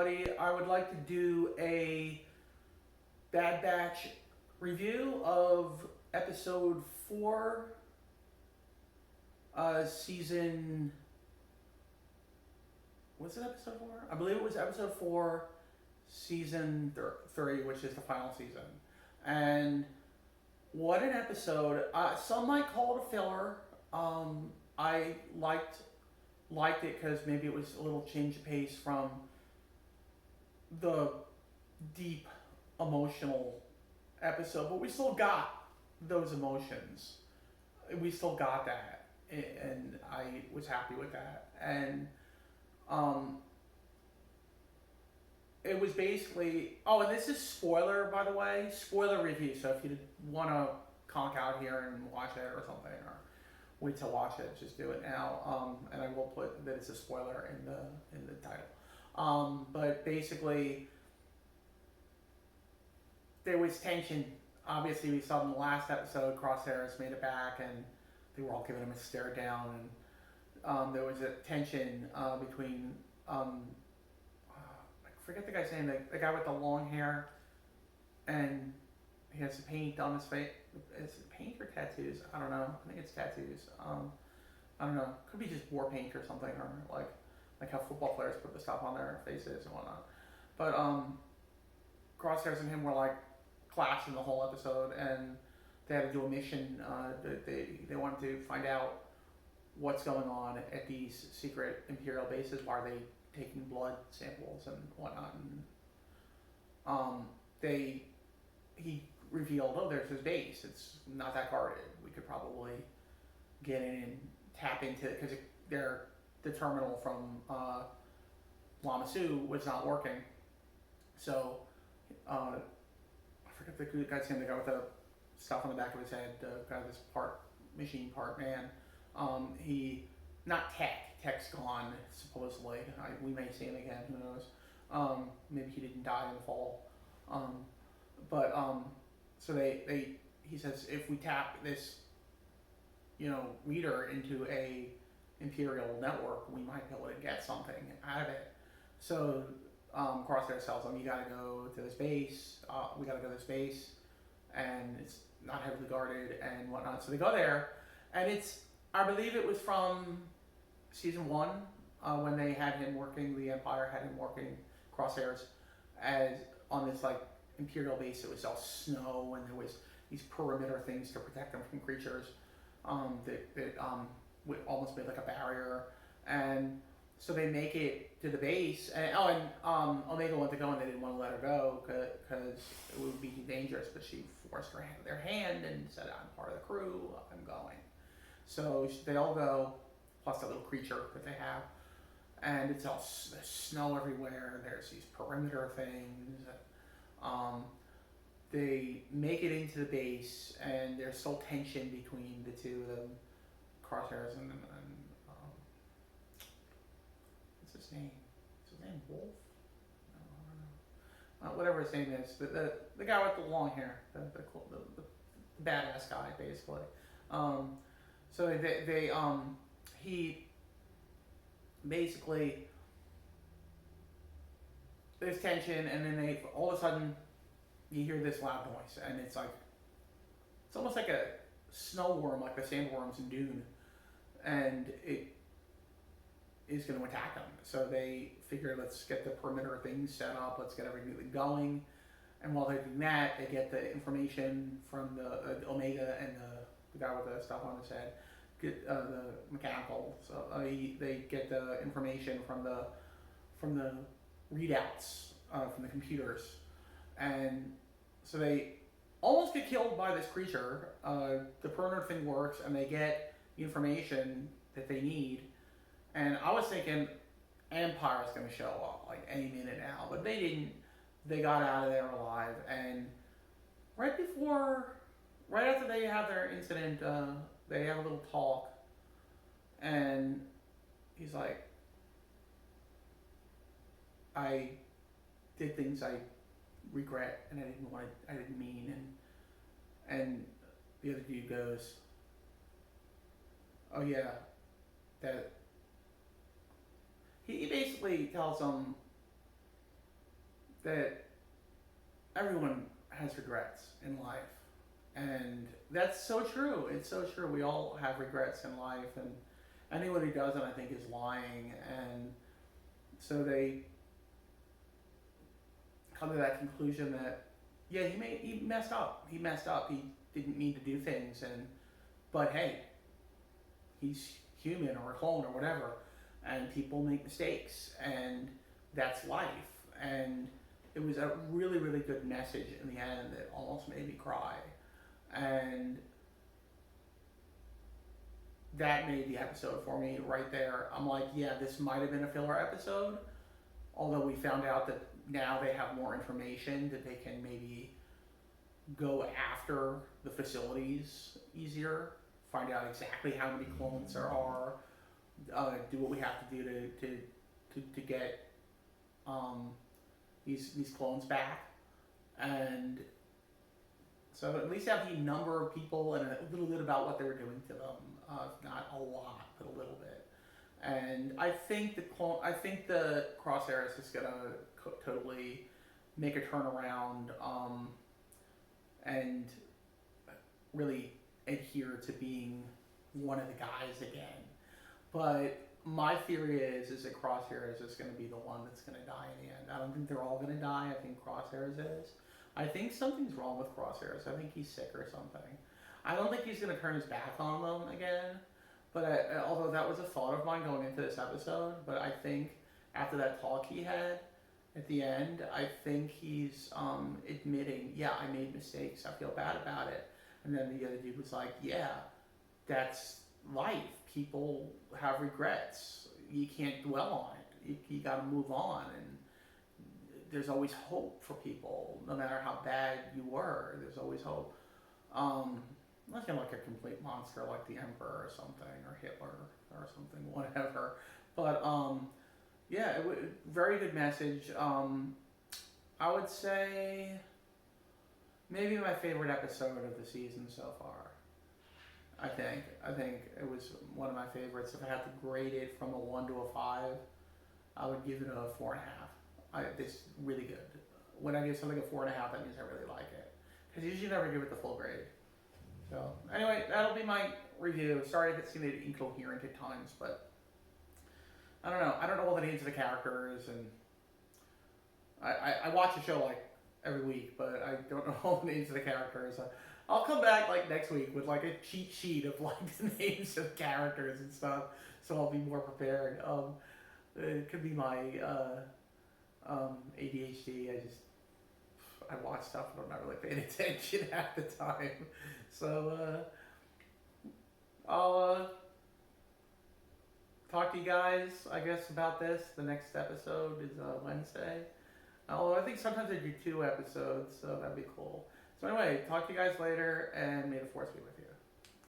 everybody. I would like to do a Bad Batch review of episode 4, season. Was it episode 4? I believe it was episode 4, season 3, which is the final season. And what an episode. Some might call it a filler. I liked it because maybe it was a little change of pace from the deep emotional episode, but we still got those emotions. We still got that, and I was happy with that. And it was basically, oh, and this is spoiler, by the way, spoiler review. So if you want to conk out here and watch it or something, or wait to watch it, just do it now. And I will put that it's a spoiler in the title. But basically, there was tension. Obviously, we saw in the last episode, Crosshairs made it back, and they were all giving him a stare down, and there was a tension between I forget the guy's name, the guy with the long hair, and he has the paint on his face. Is it paint or tattoos? I don't know. I think it's tattoos. I don't know. Could be just war paint or something, or like how football players put the stuff on their faces and whatnot. But Crosshairs and him were like clashing the whole episode, and they had to do a mission. They wanted to find out what's going on at these secret Imperial bases. Why are they taking blood samples and whatnot? And he revealed, oh, there's his base. It's not that guarded. We could probably get in and tap into it, because the terminal from Lama Su was not working. So I forget the guy's name, the guy with the stuff on the back of his head, the guy this machine part man. He, not Tech's gone, supposedly. We may see him again, who knows. Maybe he didn't die in the fall. So he says, if we tap this, reader into a Imperial network, we might be able to get something out of it. So Crosshair tells them, you gotta go to this base, we gotta go to this base, and it's not heavily guarded and whatnot. So they go there, and I believe it was from season 1, when they had him working, the Empire had him working, Crosshairs, as on this like Imperial base. It was all snow, and there was these perimeter things to protect them from creatures that almost made like a barrier. And so they make it to the base, and Omega wanted to go, and they didn't want to let her go because it would be dangerous. But she forced their hand and said, "I'm part of the crew. I'm going." So they all go, plus a little creature that they have, and it's all there's snow everywhere. There's these perimeter things. They make it into the base, and there's still tension between the two of them, Crosshairs and what's his name? Is his name Wolf? No, I don't know. Whatever his name is, the guy with the long hair, the badass guy, basically. So he basically, there's tension, and then all of a sudden you hear this loud noise, and it's almost like a snow worm, like the sandworms in Dune, and it is going to attack them. So they figure, let's get the perimeter things set up, let's get everything going. And while they're doing that, they get the information from the Omega and the guy with the stuff on his head, get the mechanical. So they get the information from the readouts from the computers, and so they almost get killed by this creature. The perimeter thing works, and they get the information that they need. And I was thinking Empire's going to show up like any minute now, but they didn't. They got out of there alive, and right after they have their incident, they have a little talk, and he's like, I did things I regret, and I didn't mean, and the other dude goes, oh yeah, that he basically tells them that everyone has regrets in life. And that's so true. It's so true. We all have regrets in life, and anyone who doesn't, I think, is lying. And so they come to that conclusion that, yeah, he messed up. He messed up. He didn't mean to do things, but hey, he's human or a clone or whatever, and people make mistakes, and that's life. And it was a really, really good message in the end that almost made me cry. And that made the episode for me right there. I'm like, yeah, this might have been a filler episode, although we found out that now they have more information that they can maybe go after the facilities easier, find out exactly how many clones there are, do what we have to do to get these clones back, and so at least have the number of people and a little bit about what they were doing to them. Not a lot, but a little bit. And I think the Crosshairs is gonna totally make a turnaround, and really adhere to being one of the guys again. But my theory is that Crosshairs is going to be the one that's going to die in the end. I don't think they're all going to die. I think Crosshairs is. I think something's wrong with Crosshairs. I think he's sick or something. I don't think he's going to turn his back on them again. But although that was a thought of mine going into this episode, but I think after that talk he had at the end, I think he's admitting, yeah, I made mistakes. I feel bad about it. And then the other dude was like, yeah, that's life. People have regrets. You can't dwell on it. You got to move on. And there's always hope for people, no matter how bad you were. There's always hope. Nothing like a complete monster like the Emperor or something, or Hitler or something, whatever. But yeah, very good message. I would say maybe my favorite episode of the season so far. I think it was one of my favorites. If I had to grade it from a 1 to a 5, I would give it a 4.5. It's really good. When I give something a 4.5, that means I really like it. Because you usually never give it the full grade. So anyway, that'll be my review. Sorry if it seemed incoherent at times, but I don't know. I don't know all the names of the characters, and I watch the show like every week, but I don't know all the names of the characters. I'll come back like next week with like a cheat sheet of like the names of characters and stuff, so I'll be more prepared. It could be my ADHD. I watch stuff and I'm not really paying attention at the time. So I'll talk to you guys, I guess, about this. The next episode is Wednesday. Although I think sometimes I do 2 episodes, so that'd be cool. So anyway, talk to you guys later, and may the force be with you.